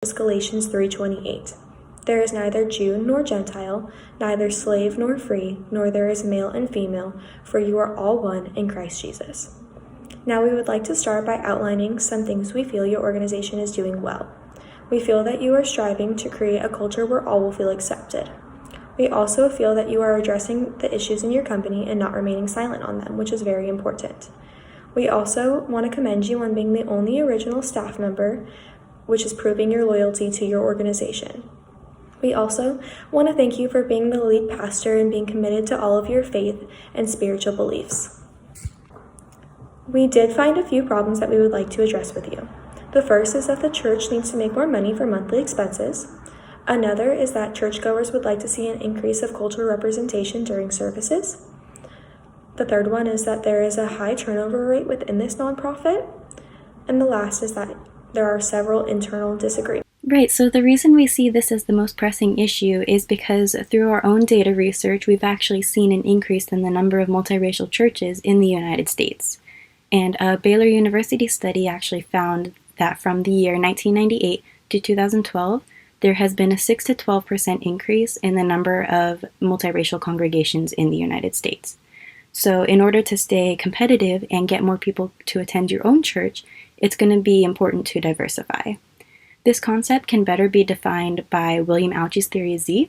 Galatians 3:28. There is neither Jew nor Gentile, neither slave nor free, nor there is male and female, for you are all one in Christ Jesus. Now we would like to start by outlining some things we feel your organization is doing well. We feel that you are striving to create a culture where all will feel accepted. We also feel that you are addressing the issues in your company and not remaining silent on them, which is very important. We also want to commend you on being the only original staff member, which is proving your loyalty to your organization. We also want to thank you for being the lead pastor and being committed to all of your faith and spiritual beliefs. We did find a few problems that we would like to address with you. The first is that the church needs to make more money for monthly expenses. Another is that churchgoers would like to see an increase of cultural representation during services. The third one is that there is a high turnover rate within this nonprofit. And the last is that there are several internal disagreements. Right, so the reason we see this as the most pressing issue is because through our own data research, we've actually seen an increase in the number of multiracial churches in the United States. And a Baylor University study actually found that from the year 1998 to 2012, there has been a 6 to 12% increase in the number of multiracial congregations in the United States. So in order to stay competitive and get more people to attend your own church, it's going to be important to diversify. This concept can better be defined by William Ouchi's theory Z,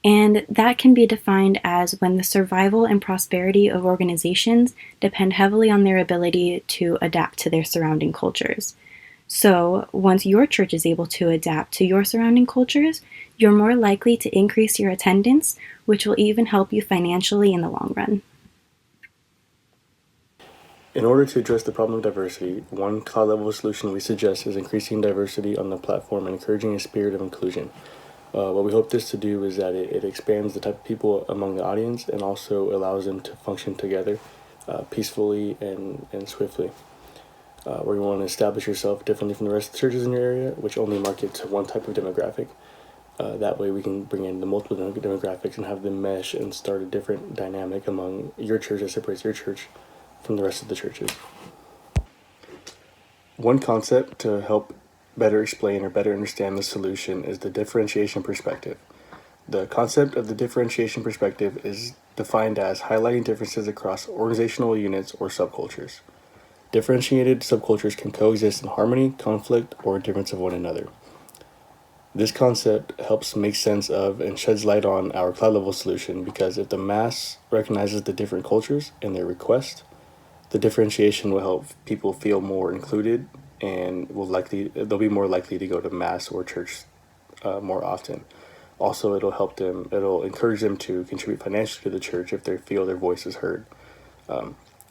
and that can be defined as when the survival and prosperity of organizations depend heavily on their ability to adapt to their surrounding cultures. So once your church is able to adapt to your surrounding cultures, you're more likely to increase your attendance, which will even help you financially in the long run. In order to address the problem of diversity, one cloud-level solution we suggest is increasing diversity on the platform and encouraging a spirit of inclusion. What we hope this to do is that it expands the type of people among the audience and also allows them to function together peacefully and swiftly. Where you want to establish yourself differently from the rest of the churches in your area, which only market to one type of demographic. That way we can bring in the multiple demographics and have them mesh and start a different dynamic among your church that separates your church from the rest of the churches. One concept to help better explain or better understand the solution is the differentiation perspective. The concept of the differentiation perspective is defined as highlighting differences across organizational units or subcultures. Differentiated subcultures can coexist in harmony, conflict, or difference of one another. This concept helps make sense of and sheds light on our cloud-level solution because if the mass recognizes the different cultures and their request, the differentiation will help people feel more included and they'll be more likely to go to mass or church more often. Also, it'll encourage them to contribute financially to the church if they feel their voice is heard.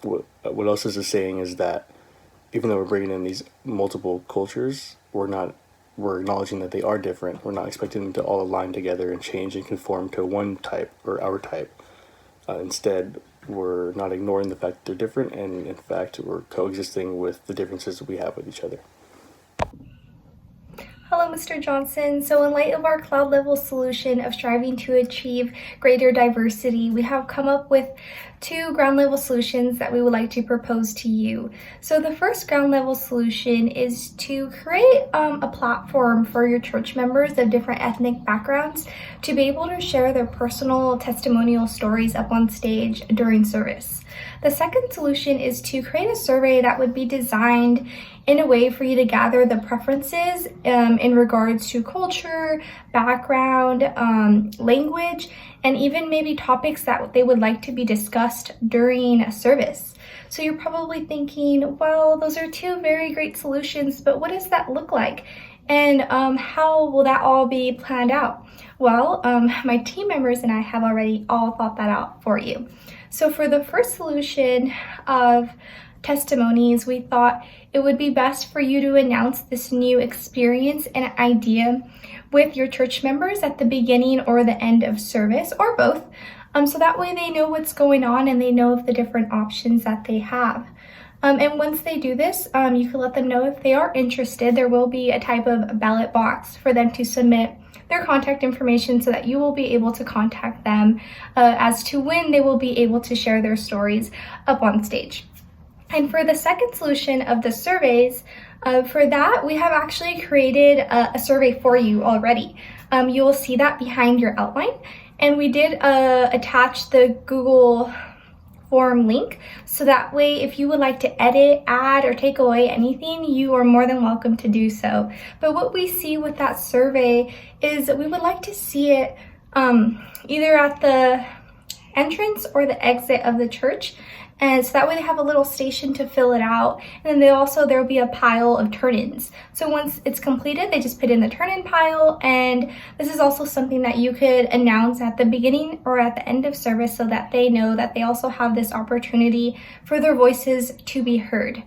What else is saying is that even though we're bringing in these multiple cultures, we're acknowledging that they are different. We're not expecting them to all align together and change and conform to one type or our type. Instead, we're not ignoring the fact that they're different, and in fact, we're coexisting with the differences we have with each other. Hello, Mr. Johnson. So in light of our cloud-level solution of striving to achieve greater diversity, we have come up with 2 ground-level solutions that we would like to propose to you. So the first ground-level solution is to create a platform for your church members of different ethnic backgrounds to be able to share their personal testimonial stories up on stage during service. The second solution is to create a survey that would be designed in a way for you to gather the preferences in regards to culture, background, language, and even maybe topics that they would like to be discussed during a service. So you're probably thinking, well, those are 2 very great solutions, but what does that look like? And how will that all be planned out? Well, my team members and I have already all thought that out for you. So for the first solution of testimonies, we thought it would be best for you to announce this new experience and idea with your church members at the beginning or the end of service, or both, so that way they know what's going on and they know of the different options that they have. And once they do this, you can let them know if they are interested. There will be a type of ballot box for them to submit their contact information so that you will be able to contact them as to when they will be able to share their stories up on stage. And for the second solution of the surveys, For that, we have actually created a survey for you already. You will see that behind your outline, and we did attach the Google form link, so that way if you would like to edit, add, or take away anything, you are more than welcome to do so. But what we see with that survey is that we would like to see it either at the entrance or the exit of the church, and so that way they have a little station to fill it out. And then there will be a pile of turn-ins. So once it's completed, they just put in the turn-in pile. And this is also something that you could announce at the beginning or at the end of service, so that they know that they also have this opportunity for their voices to be heard.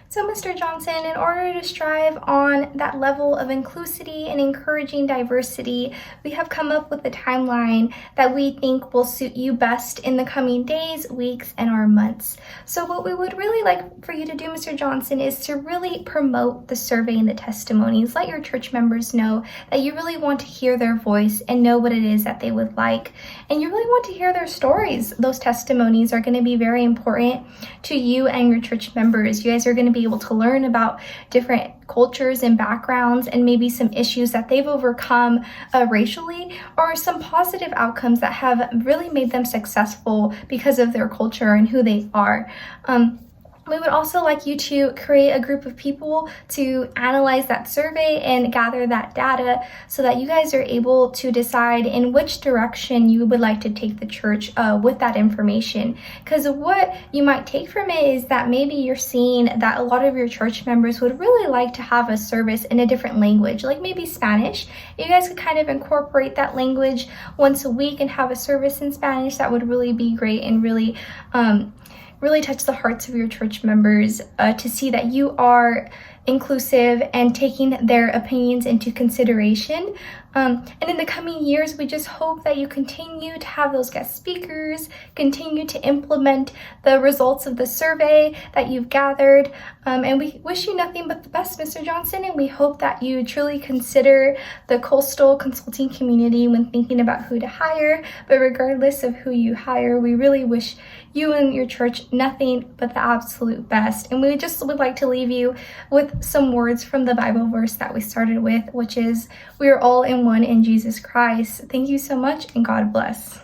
So Mr. Johnson, in order to strive on that level of inclusivity and encouraging diversity, we have come up with a timeline that we think will suit you best in the coming days, weeks, and our months. So what we would really like for you to do, Mr. Johnson, is to really promote the survey and the testimonies. Let your church members know that you really want to hear their voice and know what it is that they would like. And you really want to hear their stories. Those testimonies are going to be very important to you and your church members. You guys are going to be able to learn about different cultures and backgrounds, and maybe some issues that they've overcome racially, or some positive outcomes that have really made them successful because of their culture and who they are. We would also like you to create a group of people to analyze that survey and gather that data, so that you guys are able to decide in which direction you would like to take the church with that information. Because what you might take from it is that maybe you're seeing that a lot of your church members would really like to have a service in a different language, like maybe Spanish. You guys could kind of incorporate that language once a week and have a service in Spanish. That would really be great and really touch the hearts of your church members to see that you are inclusive and taking their opinions into consideration. And in the coming years, we just hope that you continue to have those guest speakers, continue to implement the results of the survey that you've gathered. And we wish you nothing but the best, Mr. Johnson, and we hope that you truly consider the coastal consulting community when thinking about who to hire. But regardless of who you hire, we really wish you and your church nothing but the absolute best. And we just would like to leave you with some words from the Bible verse that we started with, which is, "We are all in one in Jesus Christ." Thank you so much, and God bless.